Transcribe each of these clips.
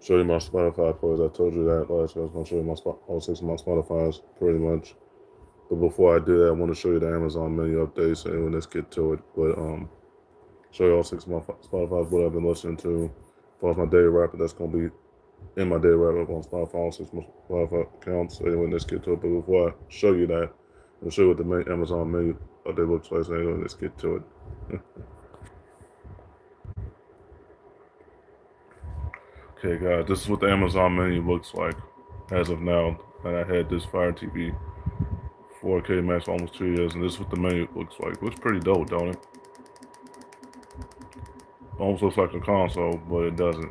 show you my Spotify plays. I told you that last year. I was going to show you all 6 of my Spotify's pretty much. But before I do that, I want to show you the Amazon menu updates. So anyway, let's get to it. But show you all 6 of my Spotify's what I've been listening to. As far as my daily wrap up, that's going to be in my daily wrap up on Spotify, all 6 of my Spotify accounts. So anyway, let's get to it. But before I show you that, I'll show you what the Amazon menu update looks like. So anyway, let's get to it. Okay, guys, this is what the Amazon menu looks like as of now. And I had this Fire TV 4K Max for almost 2 years, and this is what the menu looks like. It looks pretty dope, don't it? Almost looks like a console, but it doesn't.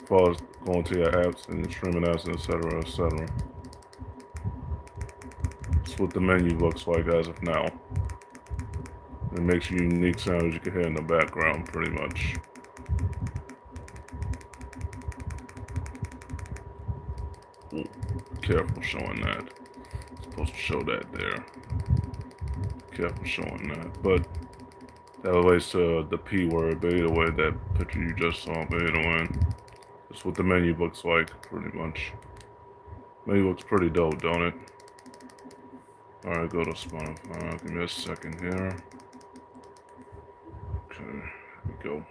As far as going to your apps and your streaming apps, etc., etc. This is what the menu looks like as of now. It makes unique sounds you can hear in the background, pretty much. Ooh, careful showing that. It's supposed to show that there. Careful showing that. But that relates to the P word, but either way, that picture you just saw, but either way, that's what the menu looks like, pretty much. Menu looks pretty dope, don't it? Alright, go to Spotify. Give me a second here. Okay, here we go.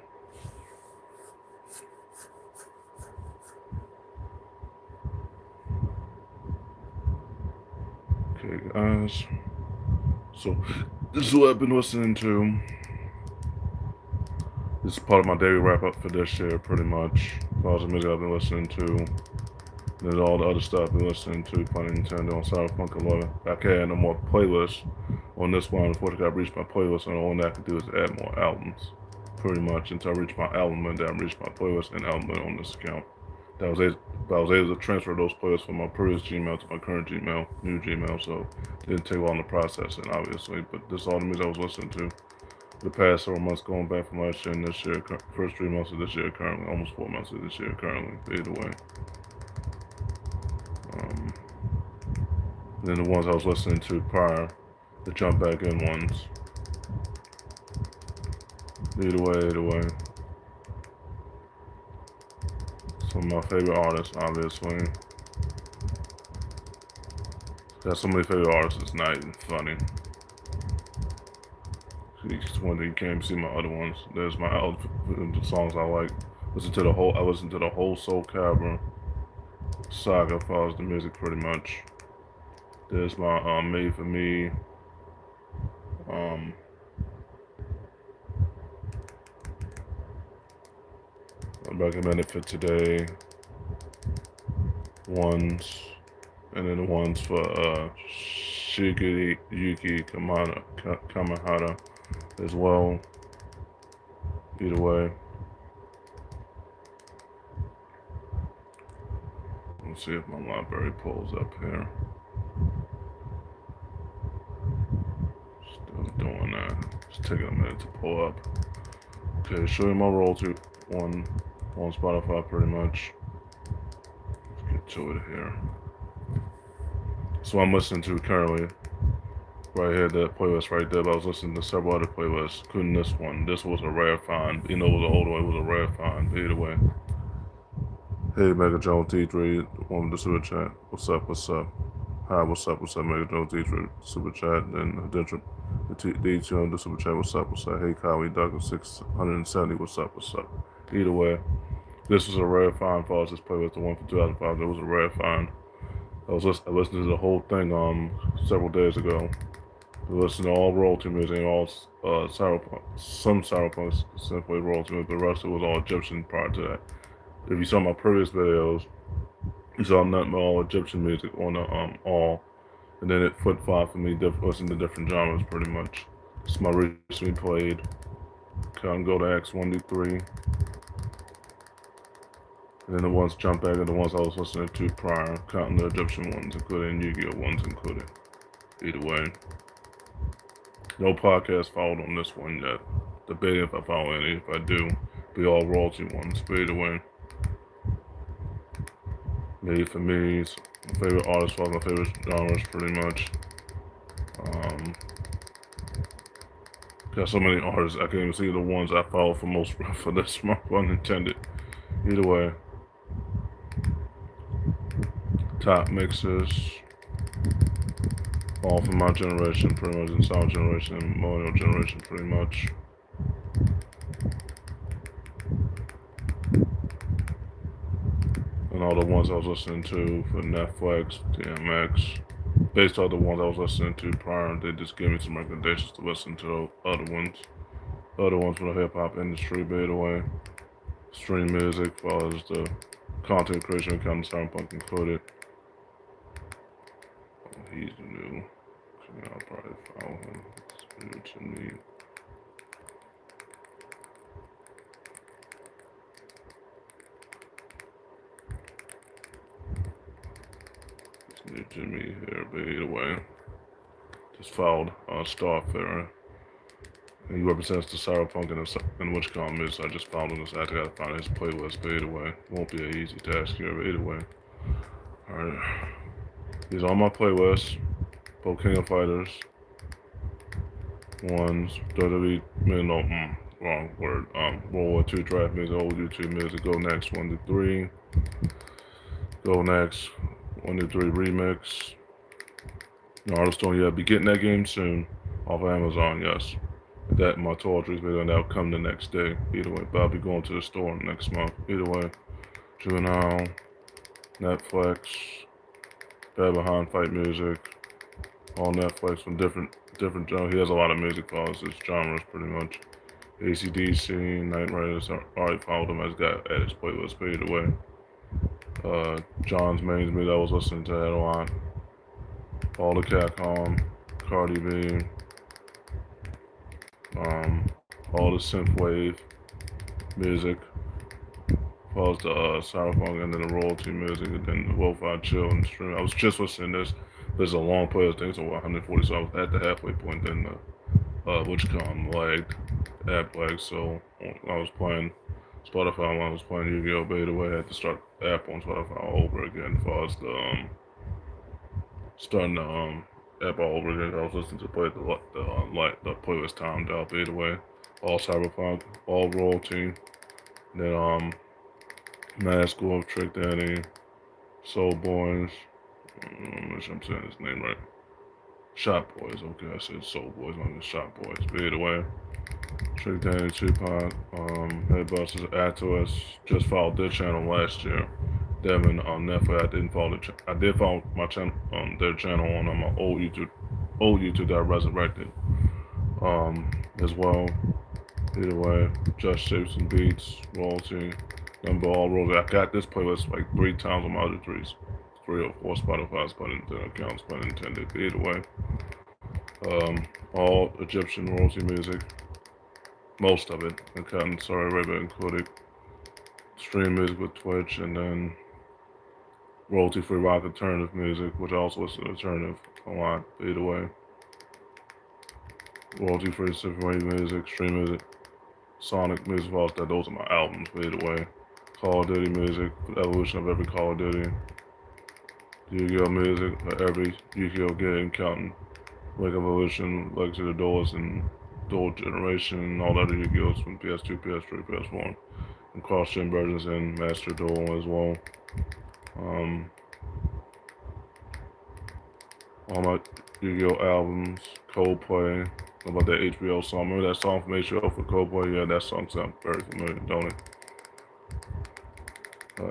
Okay, guys. So, this is what I've been listening to. This is part of my daily wrap up for this year, pretty much. All the music I've been listening to. There's all the other stuff I've been listening to, playing Nintendo on Cyberpunk 11. I can't add no more playlists on this one. Unfortunately, I've reached my playlist, and all I can do is add more albums. Pretty much until I reach my album, and then I reach my playlist and album on this account. I was able to transfer those playlists from my previous Gmail to my current Gmail, new Gmail, so it didn't take long to process it, obviously. But this is all the music I was listening to the past several months, going back from last year and this year, first 3 months of this year currently, almost 4 months of this year currently, either way. Then the ones I was listening to prior, the jump back in ones. Either way. Some of my favorite artists, obviously. Got so many favorite artists, it's not even funny. It's one thing you can't even see my other ones. There's my the songs I like. I listened to the whole Soul Calibur saga as far as the music, pretty much. There's my Made for Me. I recommend it for today. Ones, and then the ones for Shigeyuki Kamahara as well. Either way. Let's see if my library pulls up here. Still doing that. It's taking a minute to pull up. Okay, show you my royalty on Spotify, pretty much. Let's get to it here. So I'm listening to currently, right here, that playlist right there. But I was listening to several other playlists, including this one. This was a rare find. You know, it was an older one. It was a rare find. Either way. Hey, Mega Jones T3, one with the super chat. What's up? Hi, what's up, Mega Jones T3, super chat. And the D2 on the super chat, what's up? Hey, Kyle Douglas 670, what's up? Either way, this was a rare find for us. This playlist, the one from 2005, it was a rare find. I listened to the whole thing several days ago. I listened to all royalty music, all cyberpunk, some cyberpunk simply royalty music. The rest of it was all Egyptian prior to that. If you saw my previous videos, you saw nothing but all Egyptian music on the all, and then it flip-flopped for me, listening to different genres pretty much. This is my recently played. Can't go to X 1 to 3. And then the ones jump back to the ones I was listening to prior, counting the Egyptian ones, including Yu-Gi-Oh! Ones included. Either way. No podcast followed on this one yet. Debating if I follow any. If I do, be all royalty ones. But either way. Made for Me, my favorite artists, my favorite genres, pretty much. Got so many artists, I can't even see the ones I follow for this month, unintended. Either way, top mixes, all from my generation, pretty much, and sound generation, and millennial generation, pretty much. And all the ones I was listening to for Netflix, DMX, based on the ones I was listening to prior, they just gave me some recommendations to listen to the other ones. Other ones for the hip hop industry, by the way. Stream music, as well as the content creation account, Cyberpunk included. Oh, he's new. So I'll probably follow him. It's new to me. It's new to me here, but either way. Just followed Starfarer. He represents the Cyberpunk and which column is. I just found him. I gotta find his playlist, but either way. Won't be an easy task here, but either way. Alright. These are on my playlist. Both King of Fighters. Ones. WWE. No, wrong word. World War II draft music, old YouTube music. Go next. 1 to 3. Go next. 1 to 3 remix. No, artist don't yet. Be getting that game soon. Off of Amazon, yes. That my toiletries video, and that'll come the next day. Either way, but I'll be going to the store next month. Either way, Juvenile, Netflix, Bad Behind Fight Music, all Netflix from different genres. He has a lot of music files, his genres pretty much. AC/DC, Night Riders. I already followed him. I just got at his playlist. But either way, John's Mains Me. I was listening to that a lot. All the Capcom, Cardi B. All the synthwave music, as well as the Cyberpunk, and then the royalty music, and then the Lo-Fi Chill and stream. I was just listening to this. There's a long playlist. I think it's over 140, so I was at the halfway point. Then WitchCon lagged, app lagged, so I was playing Spotify when I was playing Yu-Gi-Oh! Beta way. I had to start the app on Spotify all over again as far as the starting the app all over again. I was listening to play the playlist timed out. Beta way. All Cyberpunk, all royalty, then Mask Wolf, Trick Daddy, Soul Boys, make sure I'm saying his name right. Shot Boys, okay, I said Soul Boys, not just Shot Boys. But either way, Trick Daddy, Tupac, Headbusters, Atlas, just followed their channel last year. Devin on Netflix, I didn't follow I did follow my channel, their channel on my old YouTube that I resurrected, as well. Either way, Just Shapes and Beats, royalty, number all royalty. I got this playlist like 3 times on my other 3 or 4 Spotify's pun intended accounts, pun intended. But either way, all Egyptian royalty music, most of it, and Saudi Arabia included. Stream music with Twitch, and then royalty-free rock alternative music, which I also listen to alternative a lot. But either way, royalty-free symphony music, stream music. Sonic music, all that. Those are my albums. But either way, Call of Duty music, the evolution of every Call of Duty. Yu-Gi-Oh! Music for every Yu-Gi-Oh! Game, counting Wake Evolution, Legacy of the Duels, and Dual Generation, and all other Yu-Gi-Ohs from PS2, PS3, PS1, and cross-gen versions and Master Duel as well. All my Yu-Gi-Oh! Albums, Coldplay. About that HBO song. Remember that song from HBO for Coldplay? Yeah, that song sounds very familiar, don't it?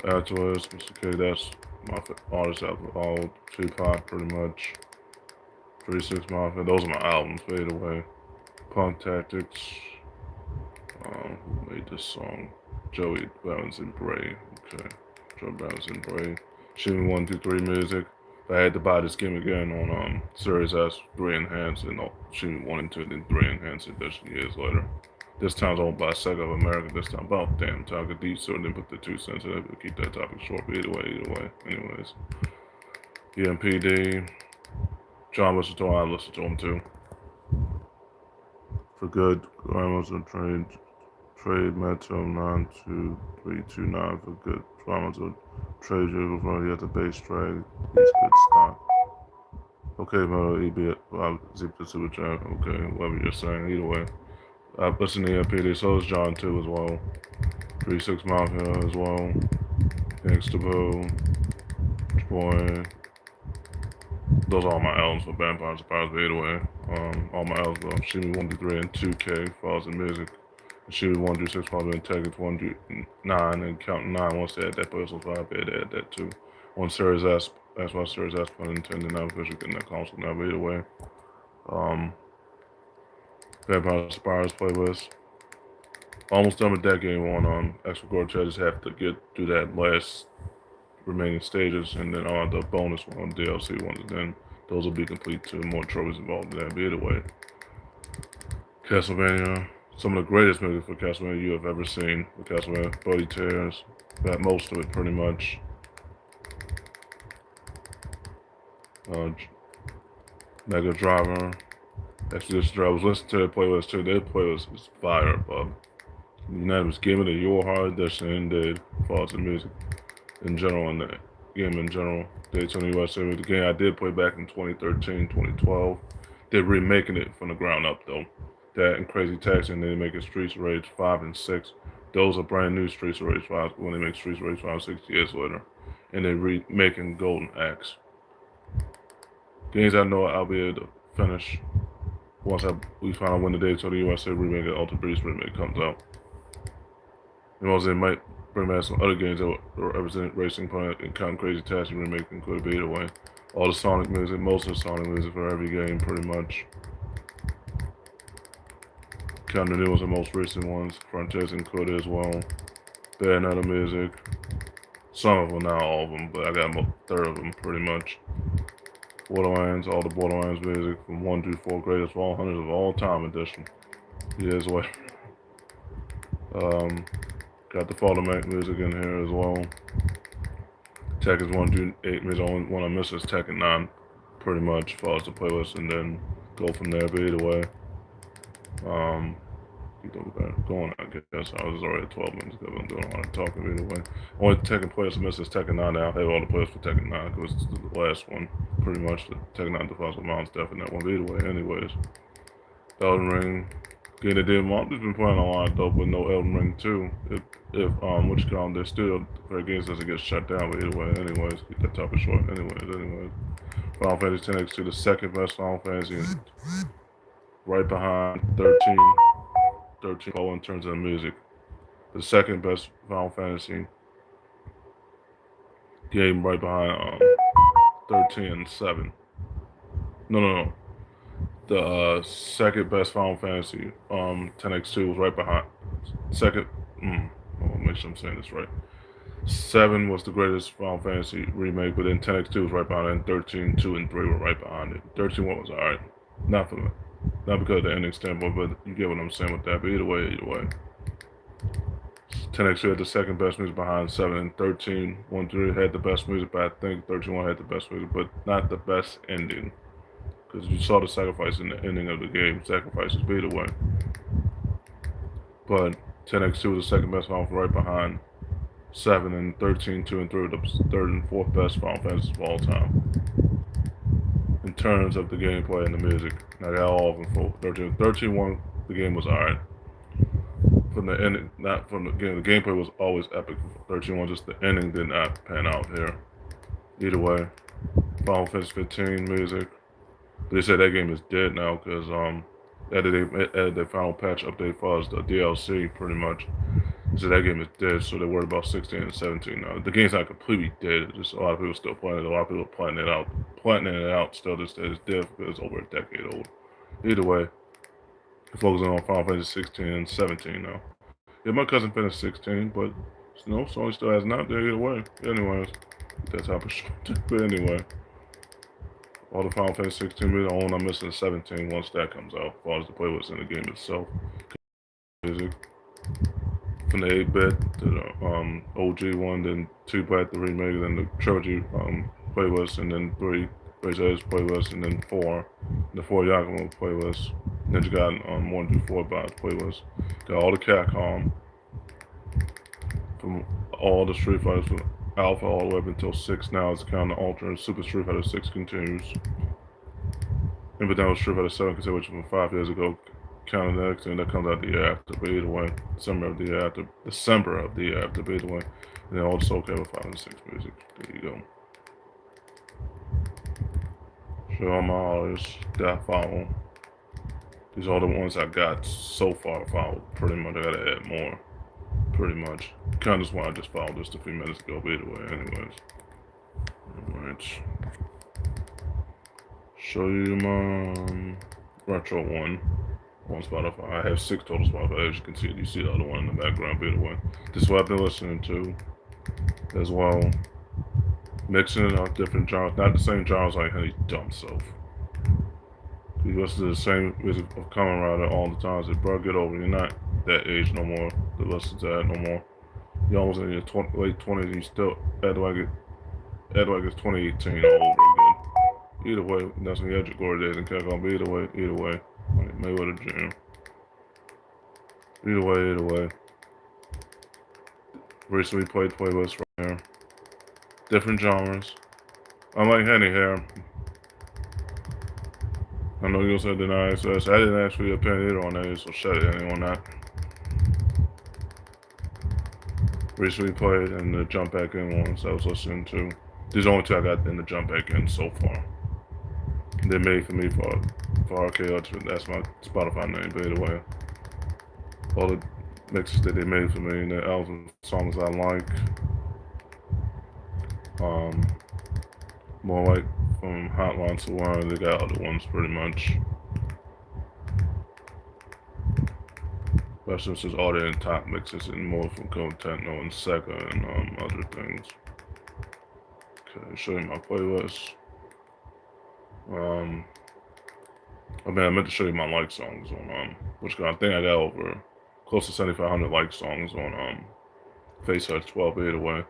Atlas, Mr. K, that's my artist out of all. Tupac, pretty much. 36 Mafia, those are my albums, by the way. Punk Tactics. Who made this song? Joey Balance and Bray. Okay. Joey Balance and Bray. Shooting 1, 2, 3 music. I had to buy this game again on Series S 3 Enhanced, and Shooting 1 and 2, then 3 Enhanced edition years later. This time's owned by Sega of America. This time, about damn time, I deep so didn't put the 2 cents in it, but keep that topic short. But either way. Anyways, EMPD. John listens to him. I listen to him too. For good, Amazon trade Metro 92329 for good. Amazon trade you for the base trade. He's good stock. Okay, well, zip the super chat. Okay, whatever you're saying. Either way, I listen to EMPD. So is John too as well. 36 Mafia as well. Gangsta Boo. Boy. Those are all my albums for Vampire Surprise, but either way. All my albums are Shimmy 1 through 3 and 2K, Falls in Music. Shimmy 1 through 6, Falls in Tekken 1 through 9, and counting 9 once they had that Puzzle 5, they had to add that too. On Series S, that's why Series S put Nintendo now officially getting that console now, but either way. Vampire Surprise playlist. Almost done with that game on Extra Core. I just have to get through that last remaining stages, and then I'll have the bonus one, DLC ones, and then those will be complete too. More trophies involved in that. But either way, Castlevania, some of the greatest music for Castlevania you have ever seen. The Castlevania Bloody Tears, got most of it pretty much. Mega Driver, Expedition Drive. I was listening to their playlist too. Their playlist is fire, Bob. Unanimous Game of the Your Hard Edition, did Falls in Music in general, and the game in general. Daytona USA, the game I did play back in 2013, 2012. They're remaking it from the ground up though. That and Crazy Taxi, and they make it Streets of Rage 5 and 6. Those are brand new Streets of Rage 5 when they make Streets of Rage 5 6 years later. And they're remaking Golden Axe. Games I know I'll be able to finish once we find out when the Daytona USA remake and Ultra Beast remake comes out. And also, they might bring back some other games that will represent Racing Planet and Count Crazy Taxi remake and could be either way. All the Sonic music, most of the Sonic music for every game, pretty much. Counting the new ones, the most recent ones, Frontiers and could as well. Bayonetta music. Some of them, not all of them, but I got a third of them, pretty much. Borderlands, all the Borderlands music from 1 through 4, greatest of all hunters of all time edition. Years away. Got the Fallen Mac music in here as well. Tekken 1 through 8 music. The only one I miss is Tekken 9, pretty much, follows the playlist, and then go from there. But either way, keep going, I guess. I was already at 12 minutes ago, but I'm doing a lot of talking either way. Only Tekken playlist I miss is Tekken 9 now. I have all the playlists for Tekken 9 because it's the last one, pretty much. The Tekken 9 defies with Mount's death in that one. But either way, anyways. Elden Ring. Game that did I've just been playing a lot though, but no Elden Ring 2. If what you call them, they're still for games doesn't get shut down, but either way, anyways, keep that topic short. Anyways. Final Fantasy X-2, the second best Final Fantasy, right behind 13 in terms of the music. The second best Final Fantasy game right behind 13 and 7. No. The second best Final Fantasy, 10x2 was right behind. Second, I'll make sure I'm saying this right. 7 was the greatest Final Fantasy remake, but then 10x2 was right behind it, and 13, 2, and 3 were right behind it. 13 1 was alright. Not because of the ending standpoint, but you get what I'm saying with that. But either way. 10x2 had the second best music behind 7, and 13 1 3 had the best music, but I think 13 1 had the best music, but not the best ending. Because you saw the sacrifice in the ending of the game. Sacrifices, but either way. But 10x2 was the second best Final Fantasy right behind 7, and 13, 2, and 3 were the third and fourth best Final Fantasies of all time. In terms of the gameplay and the music. I got all of them for 13. 13 1, the game was alright. From the ending, not from the game. The gameplay was always epic. 13 1, just the ending did not pan out here. Either way. Final Fantasy 15 music. They said that game is dead now because added their final patch update for us, the DLC, pretty much. So that game is dead, so they're worried about 16 and 17 now. The game's not completely dead, just a lot of people still playing it, a lot of people planning it out still just that it's dead because it's over a decade old. Either way, focusing on Final Fantasy 16 and 17 now. Yeah, my cousin finished 16, but Sony still hasn't out there either way. Anyways, that's how short. But anyway. All the Final Fantasy 16 music, the only I'm missing is 17 once that comes out, as far as the playlist in the game itself. Music. From the 8-bit to the OG one, then 2-bit, the remake, then the trilogy playlist, and then 3 Rage Edge playlist, and then 4, the 4 Yakumo playlist. Then you got 1 through 4 by playlist. Got all the Capcom from all the Street Fighters from Alpha all the way up until 6 now. It's counting the Ultra and Super Street Fighter 6 continues. And but that was Street Fighter 7, which was from 5 years ago. Counting the next thing that comes out the year after, but either way. December of the year after, but either way. And then all the Soul Calibur 5 and 6 music. There you go. Show all my artists that I follow. These are the ones I got so far followed. Pretty much, I gotta add more. Pretty much. Kind of one I just followed just a few minutes ago, but either way, anyways. Alright. Show you my retro one on Spotify. I have 6 total Spotify. As you can see, you see the other one in the background, but either way. This is what I've been listening to as well. Mixing up different genres, not the same genres like Honey Dump Self. You listen to the same music of Common Rider all the time. I said, bro, get over it. You're not that age no more to listen to that no more. You're almost in your late 20s and you still act like it's 2018 all over again. Either way, that's when you had your glory days and kept on. But either way, like Mayweather Jr. Either way. Recently played playlist right here. Different genres. Unlike Henny here. I know you said deny access. I didn't actually opinion either on that, so shut it on that. Recently played and the jump back in ones I was listening to. These are only 2 I got in the jump back in so far. They made for me for RKO. That's my Spotify name, by the way. All the mixes that they made for me and the album songs I like. More like from Hotline to One, they got other ones pretty much. But since there's all the top mixes and more from Techno and Sega and other things. Okay, show you my playlist. I meant to show you my like songs on which I think I got over close to 7,500 like songs on Fiasco 12 either way.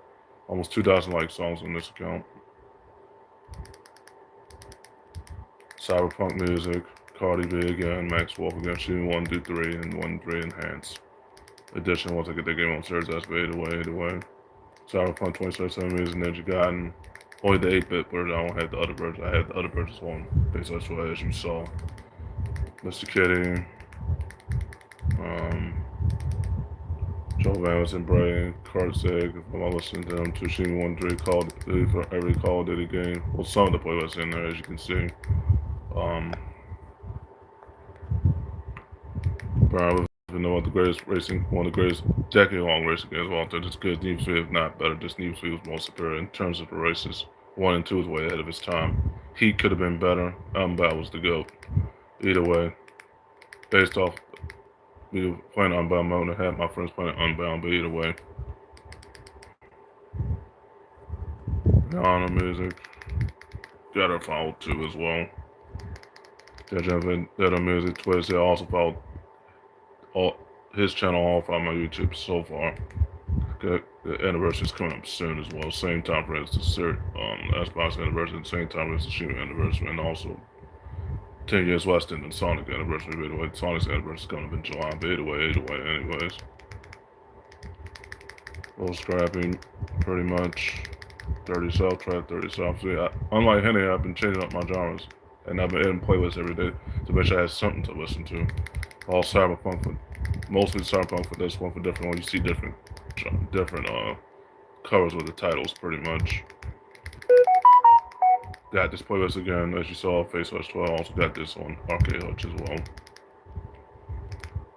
Almost 2,000 like songs on this account. Cyberpunk music, Cardi B again, Max Wolf again, She 1 do 3 and 1 3 Enhanced. Edition once I get the game on series, that's either way. Cyberpunk 2077 music, Ninja Gaiden. Only the 8-bit version, I don't have the other version. I had the other versions on Fiasco 12 as you saw. Mr. Kitty. Joe Vance and Brian Kartzeg, if I'm listening to them, Tushimi 1 3 called for every Call of Duty game. Well, some of the playlists in there, as you can see. Brian even know what the greatest racing, one of the greatest decade-long racing games of all time. Just good. Need for Speed, if not better. Just Need for Speed was more superior in terms of the races. 1 and 2 was way ahead of its time. Heat could have been better. Unbound was the GOAT. Either way, based off me playing Unbound mode, I had my friends playing Unbound, but either way. Honor music. Got her followed too as well. That music Twist. I also followed his channel off on my YouTube so far. The anniversary is coming up soon as well. Same time for the Xbox anniversary, same time as the Tsushima anniversary, and also 10 years less than the Sonic anniversary. By the way, Sonic's anniversary is coming up in July. But either way, anyways. A little scrappy, pretty much. 30 South track, 30 South. See, unlike Henny, I've been changing up my genres, and I've been adding playlists every day to make sure I have something to listen to. All Cyberpunk, mostly Cyberpunk for this one, for different ones. You see different covers with the titles, pretty much. Got this playlist again, as you saw, Fiasco 12. Also got this on Arcade Hutch as well.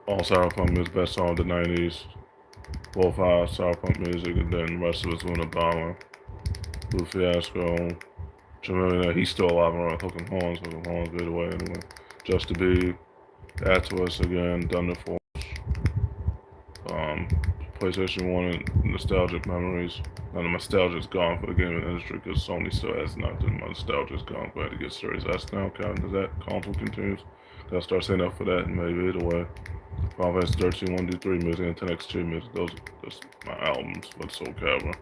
All Cyberpunk music, best song of the 90s. Wolf Eye, Cyberpunk music, and then the rest of it's Luna Bomber. Blue Fiasco. Remember that he's still alive around Hookin' Horns, by the way, anyway. Just to Be. Add to Us again, Thunder Force. PlayStation 1 and nostalgic memories. Now the nostalgia is gone for the gaming industry because Sony still has nothing. My nostalgia is gone. Glad to get Series S now. Does that console continues? Gotta start saying up for that and maybe either way. Final Fantasy 13 1 3 music and 10x2 music. Those are my albums, but Soul Calibur.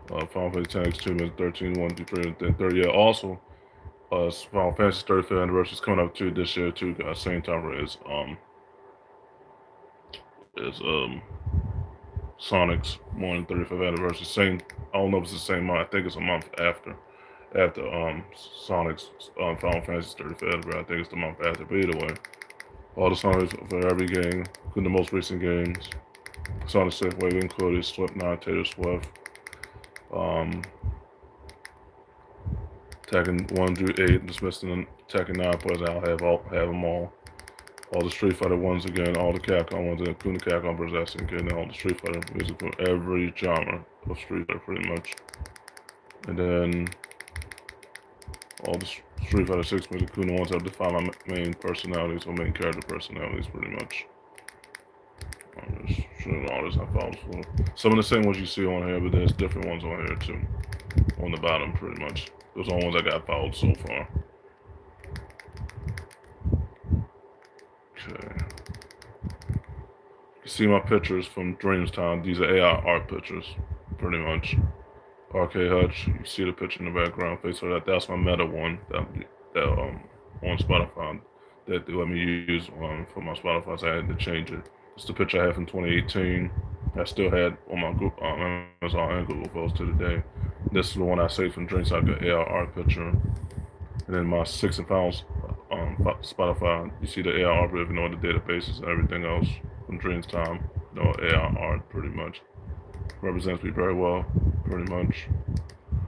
Final Fantasy 10x2 music, 13 1 3, and then 30. Yeah, also, Final Fantasy 35th anniversary is coming up too this year too, guys. Same time as Sonic's more than 35th anniversary. Same, I don't know if it's the same month. I think it's a month after Sonic's Final Fantasy 35th anniversary. I think it's the month after. But either way, all the songs for every game, including the most recent games. Sonic 6 Wave included, Slipknot, Taylor Swift. Tekken 1 through 8, dismissing the Tekken 9 players. I'll have them all. All the Street Fighter ones again, all the Capcom ones, including the Capcom vs. SNK, and all the Street Fighter music from every genre of Street Fighter, pretty much. And then all the Street Fighter 6 music, including the ones that define my main personalities or main character personalities, pretty much. I'm just showing all this I found for. Some of the same ones you see on here, but there's different ones on here too. On the bottom, pretty much. Those are the ones I got followed so far. Okay. You see my pictures from Dreamstown. These are AI art pictures, pretty much. Arcade Hutch, you see the picture in the background. Face of that's my meta one that on Spotify that they let me use for my Spotify, so I had to change it. It's the picture I had from 2018. I still had on my Amazon and Google Photos to today. This is the one I saved from Dreamstown, the AI art picture. And then my 6 and pounds Spotify, you see the AI art, if you know the databases and everything else from Dreamstown. You know, AI art pretty much represents me very well, pretty much.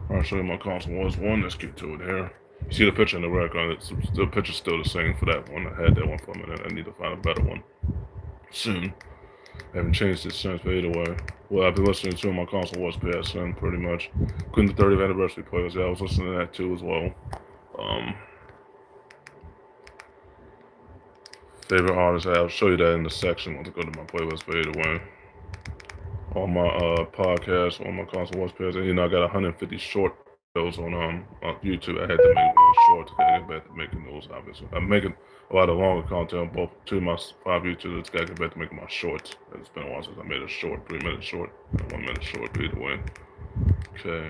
I'll show you my console was one. Let's get to it here. You see the picture in the background. The picture's still the same for that one. I had that one for a minute. I need to find a better one soon. I haven't changed it since, but either way. Well, I've been listening to my console was PSN, pretty much. Including the 30th anniversary playlist. Yeah, I was listening to that too as well. Favorite artists, I'll show you that in the section once I go to my playlist, but either way. On my podcast, on my console was PSN, you know, I got 150 short videos on YouTube. I had to make one short to get back to making those, obviously. I'm making a lot of longer content on both 2 of my 5 YouTubers. Got to get back to making my shorts. It's been a while since I made a short, 3-minute short, and 1-minute short, either way. Okay.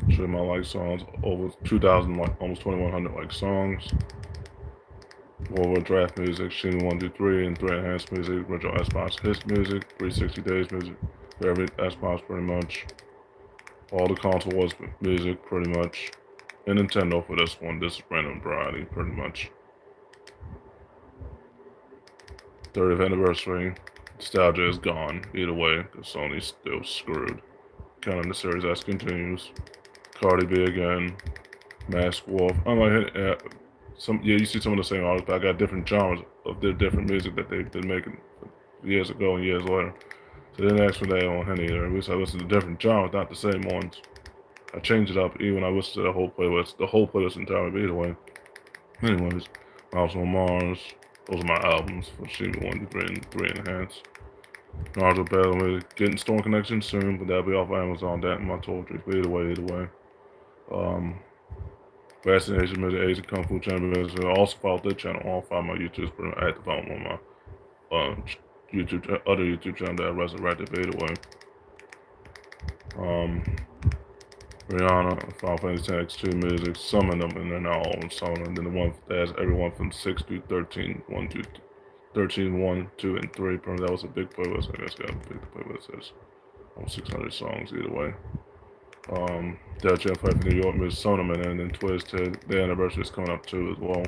Show you my like songs, over 2,000, like almost 2,100 like songs. World Draft music, Shin 1 through 3, and 3 Enhanced music, original Xbox Hits music, 360 Days music, for every Xbox pretty much. All the console was music pretty much. And Nintendo for this one, this is random variety pretty much. 30th anniversary, nostalgia is gone, either way, because Sony's still screwed. Counting the Series S continues. Cardi B again, Mask Wolf. I'm like, you see some of the same artists, but I got different genres of their different music that they've been making years ago and years later. So they didn't ask for that on Henny there. At least I listen to different genres, not the same ones. I change it up even I listen to the whole playlist entirely, but either way. Anyways, Mouse on Mars, those are my albums for Sheen 1 to 3 Enhanced. Naruto Battle music, getting Storm Connection soon, but that'll be off Amazon, that and my poetry, but either way. Fascination Music, Asian Kung Fu Channel music. I also followed that channel, all 5 of my YouTubes, but I had to follow on my other YouTube channel that I resurrected, but either way. Rihanna, Final Fantasy X2 music, some of them, and then all UnSung, and then the one that has everyone from 6 through 13, 1 through 13, 1, 2, and 3. That was a big playlist. I guess got a big playlist. There's almost 600 songs either way. Def Jam Fight for New York, Miss Sonoman, and then Twisted. Their anniversary is coming up too as well.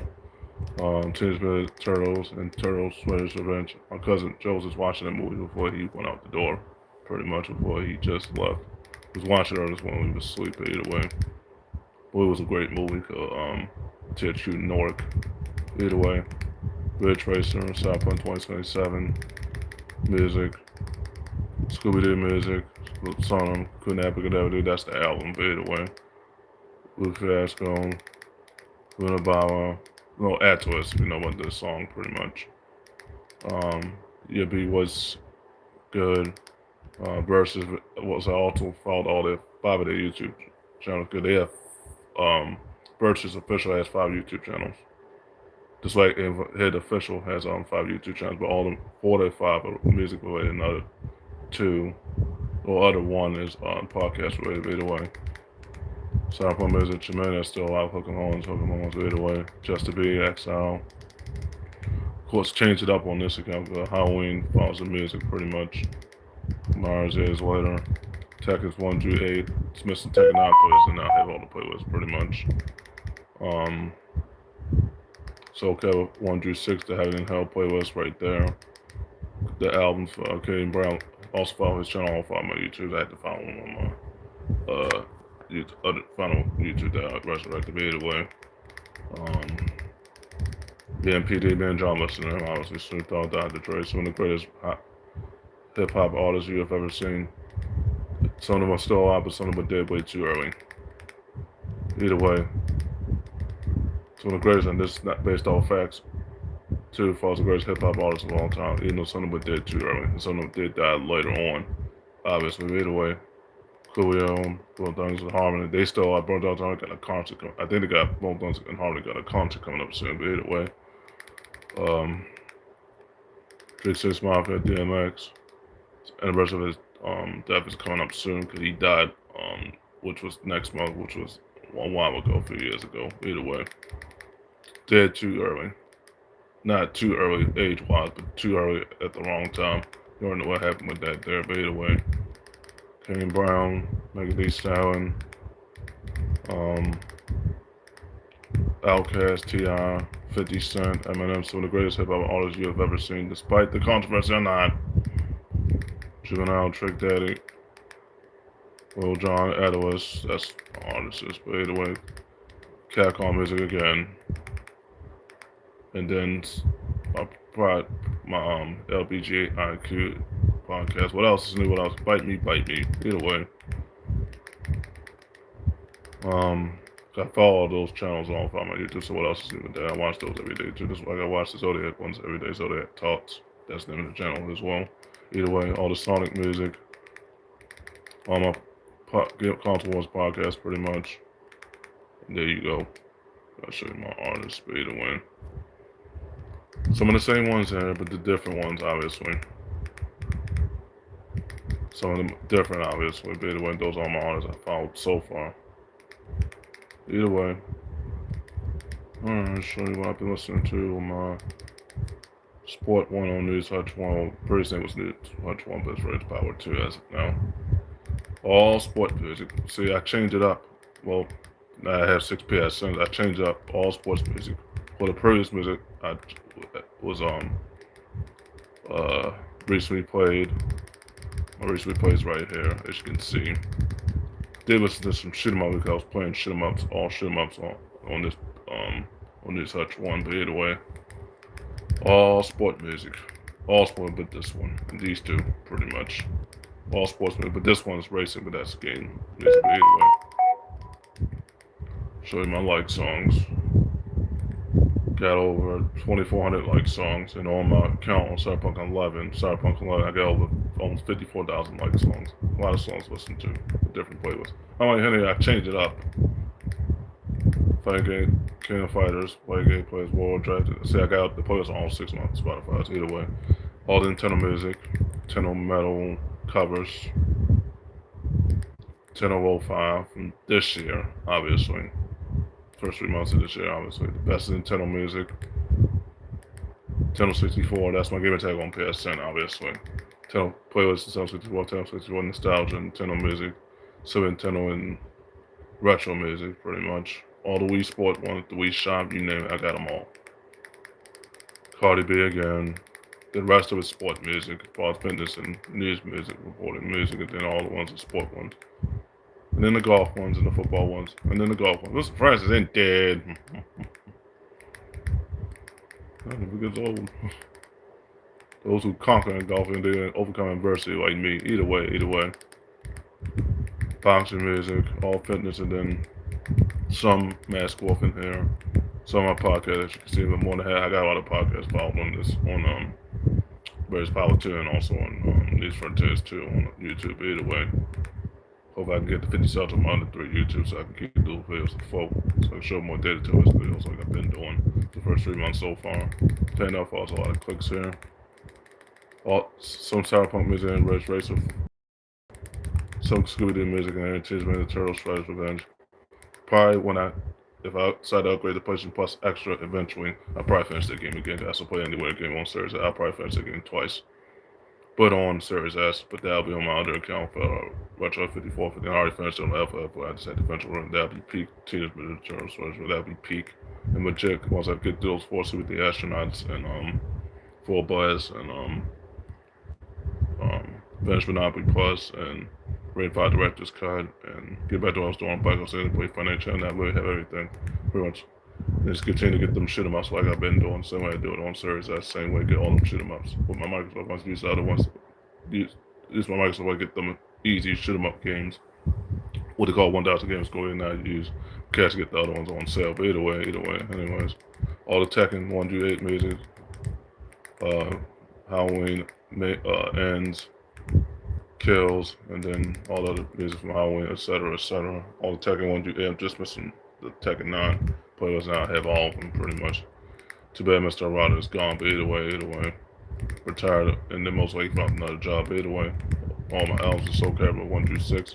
Teenage Mutant Turtles and Turtles Shredder's Revenge. My cousin Joe was watching that movie before he went out the door, pretty much before he just left. He was watching it when he was asleep, either way. But it was a great movie called Ted Shooting Nork. Either way. Ridge Racer, Cyberpunk 2077, music, Scooby-Doo music, song, Couldn't Happen, Could Never Do, that's the album, but either way. With Fiasco, Unabama, no, add to us, you know what the song pretty much. Yippee was good. Versus was I also followed all the 5 of their YouTube channels, because they have Versus official has 5 YouTube channels. Just like Head Official has 5 YouTube channels, but all the 4 of 5 are music related, another 2 or other 1 is podcast related, either way. Cyberpunk Music, Tremendous, still alive, Hookin' Horns, either way. Just to Be, Exile. Of course, change it up on this account, because Halloween follows the music pretty much. Mars is later. Tekken 1 through 8. It's missing Tekken 9 playlists, and now I have all the playlists pretty much. So Kev 1 through 6, the Heaven and Hell playlist right there. The albums for Kaden Brown. Also follow his channel, all 5 of my YouTubes. I had to follow him on my final YouTube that I resurrected. But either way, being PD, being John listening, obviously Snoop Dogg, Dr. Dre, some of the greatest hip hop artists you have ever seen. Some of them are still alive, but some of them are dead way too early. Either way, some of the greatest, and this is not based off facts. Two of the greatest hip hop artists of all time, even though some of them did too early, and some of them did die later on. Obviously, either way, Coolio, Bone Thugs and Harmony, they still are. Bone Thugs and Harmony got a concert. I think they got Bone Thugs and Harmony got a concert coming up soon. But either way, 3 6 Mafia, DMX, anniversary of his death is coming up soon because he died, which was next month, which was a while ago, a few years ago. Either way, dead too early. Not too early age-wise, but too early at the wrong time. You don't know what happened with that there, but either way. Kane Brown, Megan Thee Stallion, Outkast, T.I., 50 Cent, Eminem, some of the greatest hip-hop artists you have ever seen, despite the controversy or not. Juvenile, Trick Daddy, Lil Jon, Edwards, that's artists, but either way. Catcall Music again. And then my LBG IQ podcast. What else is new? What else? Bite me. Either way. I follow those channels on my YouTube. So what else is new with that? I watch those every day too. This like I watch the Zodiac ones every day. Zodiac Talks. That's the name of the channel as well. Either way, all the Sonic music. All my Console Wars podcast, pretty much. And there you go. I'll show you my artists. But either way. Some of the same ones here, but the different ones, obviously. Some of them different, obviously, but either way, those are my artists I followed so far. Either way. Alright, I'll show you what I've been listening to on my Sport 1 on News Hutch 1. Previously it was News Hutch 1, but it's rated Power 2 as of now. All sport music. See, I changed it up. Well, now I have 6 PSNs. I changed up all sports music. For the previous music, I was recently played. My recently plays right here, as you can see. Did listen to some shoot 'em up because I was playing shoot 'em ups, all shoot 'em ups on this Hutch 1. But either way, all sport music, all sport, but this one and these two, pretty much. All sports music, but this one is racing, but that's game music. But either way, show you my like songs. Got over 2,400 like songs, and on my account on Cyberpunk 11, I got over almost 54,000 like songs. A lot of songs to listen to, different playlists. I'm like, Henry, I changed it up. Fighting Game, King of Fighters, Fighting Game Plays World Draft. See, I got the playlist on all 6 months Spotify. So either way, all the Nintendo music, Nintendo metal covers, Nintendo 05 from this year, obviously. First 3 months of this year, obviously. The best Nintendo music. Nintendo 64, that's my gamer tag on PSN, obviously. Nintendo playlist, Nintendo 64 nostalgia, Nintendo music, Super Nintendo and retro music, pretty much. All the Wii Sport ones, the Wii Shop, you name it, I got them all. Cardi B again. The rest of it's sport music, sports fitness and news music, reporting music, and then all the ones are sport ones. And then the golf ones and the football ones. And then the golf ones. Listen, Francis ain't dead. That never gets old. Those who conquer in golf and they overcome adversity like me. Either way. Boxing music, all fitness, and then some mask golf in here. Some of my podcasts, as you can see, but more than half, I got a lot of podcasts followed on this, on various Power 2 and also on These Frontiers too on YouTube. Either way. Hope I can get the 50 subs on my other 3 YouTube so I can keep doing videos to folk. So I can show more data to those videos like I've been doing the first 3 months so far. Paying off also a lot of clicks here. Some Cyberpunk music and Red Racer. Some Scooby-Doo music and Heritage Man, the Turtles, Shredder's Revenge. Probably if I decide to upgrade the PlayStation Plus Extra eventually, I'll probably finish that game again. I still play anywhere game on Series. I'll probably finish that game twice. But on Series S, but that'll be on my other account for Retro 54. I already finished it on Alpha, but I just had to finish it. That'll be peak Teenage Mutant Ninja Turtles, so that'll be peak. And legit, once I get those 4 with the astronauts and Full Buzz and finish Monopoly Plus and Rainfire Director's Cut, and get back to what I was doing. Like I said, play financial, and I really have everything, pretty much. And just continue to get them shoot 'em ups like I've been doing. Same way I do it on series, that same way, get all them shoot 'em ups. With my Microsoft ones, use the other ones. Use my Microsoft, I get them easy shoot 'em up games. What they call 1,000 games, go ahead and I use cash to get the other ones on sale. But either way, anyways. All the Tekken 1-8 music, Halloween ends, kills, and then all other music from Halloween, etc., etc. All the Tekken 1-8, I'm just missing the Tekken 9 playlist now. I have all of them pretty much. Too bad Mr. Arata is gone, but either way. Retired, and then most likely found another job, but either way. All my albums are Soul Capital 1-6.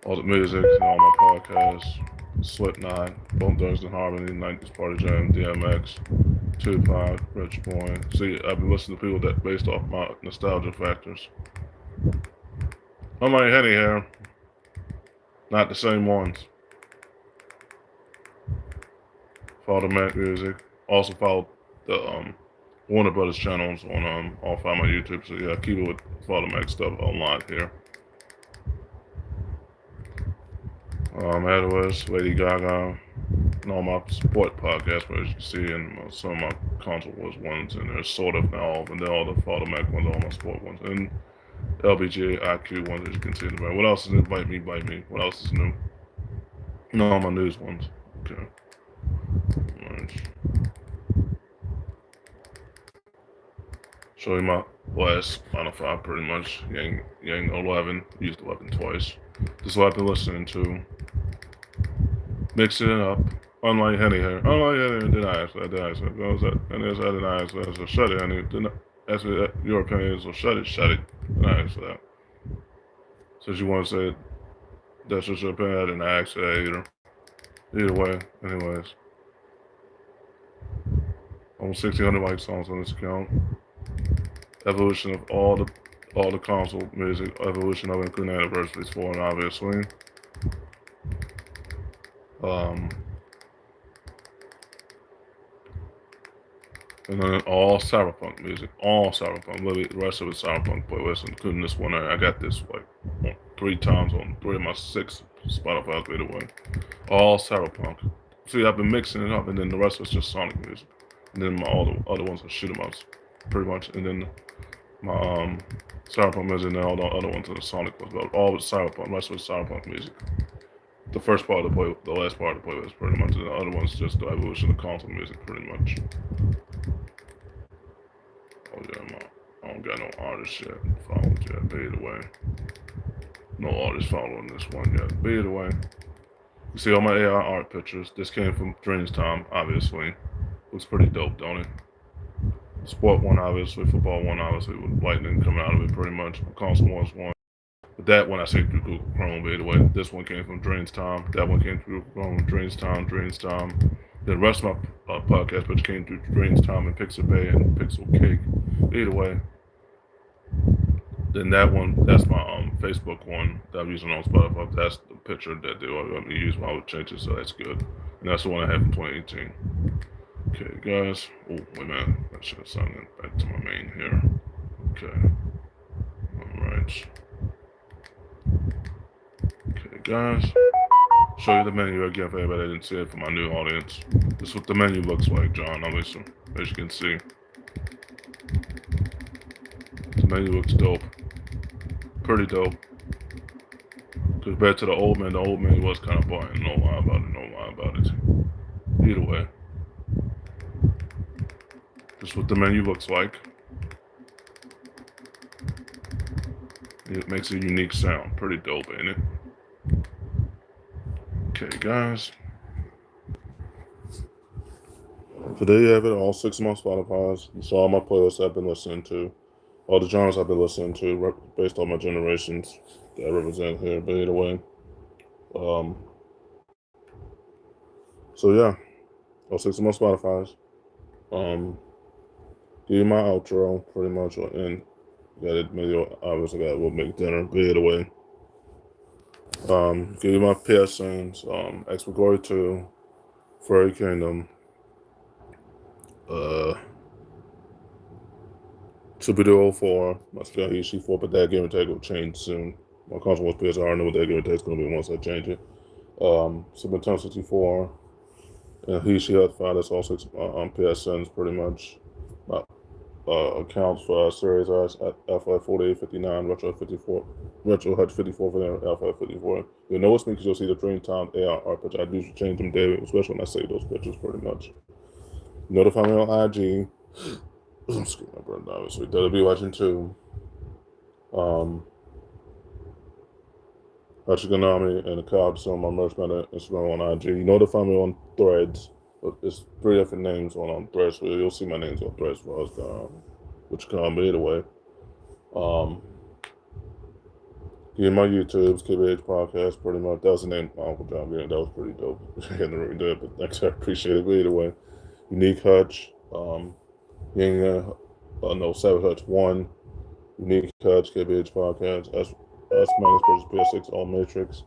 All the music, all my podcasts, Slipknot, Bone Thugs and Harmony, 90s Party Jam, DMX, Tupac, Rich Boy. See, I've been listening to people that based off my nostalgia factors. I'm like Henny here, not the same ones. Follow the Mac Music. Also follow the Warner Brothers channels on all 5 of my YouTube. So yeah, keep it with Follow the Mac stuff online here. Edwards, Lady Gaga, and all my sport podcasts, where as you can see, and some of my console wars ones, and there's sort of now all, and then all the Follow Mac ones, all my sport ones, and LBJ, IQ ones, as you can see in the back. What else is new? Bite me. What else is new? And all my news ones. Okay. Right. Show you my last Final 5 pretty much. Yang 11, used 11 twice. This is what I've been listening to. Mixing it up. Unlike Henny here. Did I ask that? What was that? And there's that, and I asked that. So shut it, Henny. Didn't ask me that, your opinion, so shut it. And I asked that. Since you want to say that's just your opinion, I didn't ask that either. Either way, anyways. Almost 1,600 like songs on this account. Evolution of all the console music. Evolution of including anniversaries for, and obviously. And then all Cyberpunk music, literally the rest of it Cyberpunk playlist, including this one. I got this like 3 times on 3 of my 6 Spotify either way. All Cyberpunk. See, I've been mixing it up, and then the rest was just Sonic music, and then all the other ones are shoot 'em ups, pretty much, and then my Cyberpunk music, and then all the other ones are the Sonic ones, but all with Cyberpunk. The rest was Cyberpunk music. The first part of the play, the last part of the playlist, pretty much, and the other one's just the evolution of console music, pretty much. Oh yeah, I don't got no artist yet followed yet, but either way. No artist following this one yet, but either way. You see all my AI art pictures. This came from Dreams Time, obviously. Looks pretty dope, don't it? Sport one, obviously. Football one, obviously, with lightning coming out of it, pretty much. Console one's one. But that one I say through Google Chrome, by the way. This one came from Dreams Time. That one came through Chrome, Dreams Time. The rest of my podcast, which came through Dreams Time and Pixel Bay and Pixel Cake. Either way. Then that one, that's my Facebook one that I'm using on Spotify. That's the picture that they want me to use when I would change it, so that's good. And that's the one I have from 2018. Okay, guys. Oh, wait a minute. I should have signed in back to my main here. Okay. Alright. Okay, guys. Show you the menu again for everybody that didn't see it for my new audience. This is what the menu looks like, John, obviously, as you can see. The menu looks dope. Pretty dope. Compared to the old menu was kind of boring. No lie about it. Either way. This is what the menu looks like. It makes a unique sound. Pretty dope, ain't it? Okay, guys. So there you have it. All 6 of my Spotify's. It's all my playlists I've been listening to. All the genres I've been listening to, based on my generations that I represent here. But either way. So yeah. All 6 of my Spotify's. Give you my outro, pretty much. And got it. Maybe obviously got we'll make dinner. But either way. Give you my PSNs, X for Glory 2, Furry Kingdom, Super Duo 4, my Scale EC4, but that game and tag will change soon. My console was pissed. I already know what that give or take's gonna be once I change it. Super Nintendo 64, and she had five. That's all six PSNs pretty much. My accounts for Series S at FI4859, Retro 54, Retro Hutch 54 for them, FI 54. You'll notice me because you'll see the Dreamtime AR picture. I do change them daily, especially when I save those pictures pretty much. Notify me on IG. Excuse my brother, obviously. That'll be watching too. Hachiganami and the Cops on my merch banner Instagram on IG. You notify me on Threads. It's three different names on Threads, so you'll see my names on Threads for us, which come either way. Get my YouTube's KBH podcast, pretty much. That was the name of my Uncle John. Yeah, that was pretty dope. I didn't really do it, but thanks, I appreciate it. But either way, Unique Hutch, Savage Hutch 1, Unique Hutch, KBH podcast, S Magnus versus PS6, All Matrix,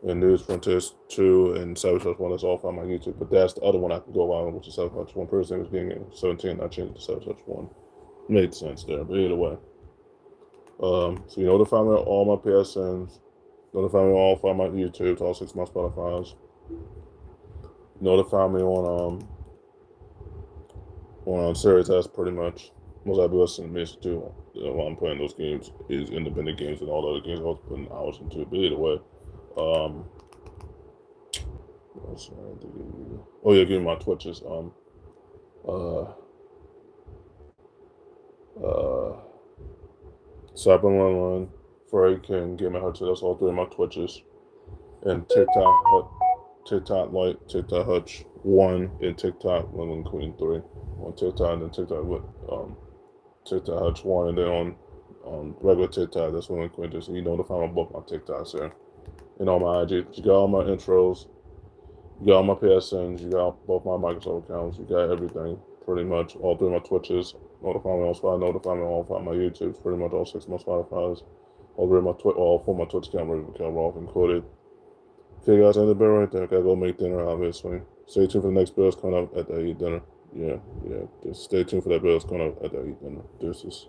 and News Frontiers 2, and Savage Hutch 1. That's all from my YouTube. But that's the other one I can go on, which is Savage Hutch 1. First thing was being 17, I changed to Savage Hutch 1. Made sense there, but either way. So you notify me on all my PSNs, notify me on all 5 my YouTubes, all 6 my Spotify's. Notify me on Series S pretty much. Most I'll be listening to music too while I'm playing those games is independent games and all the other games I was putting hours into. But either way, oh yeah, give me my Twitches. Cyberland, Furry King, Game of Hutch. That's all 3 of my Twitches. And TikTok Light, TikTok Hutch 1, and TikTok Lemon Queen 3. On TikTok, and then TikTok with TikTok Hutch 1, and then on regular TikTok, that's Lemon Queen 3. So you know to find both my TikToks there. And on my IG, you got all my intros, you got all my PSNs, you got both my Microsoft accounts, you got everything, pretty much. All 3 of my Twitches, notify me on Spotify, notify me on all 5 my YouTubes, pretty much all 6 of my Spotify's, all 4 of my Twitch cameras all included. Okay, guys, I end the bed right there. Gotta go make dinner, obviously. Stay tuned for the next Bills coming up at the eat dinner. Yeah. Just stay tuned for that Bills coming up at the eat dinner. Deuces.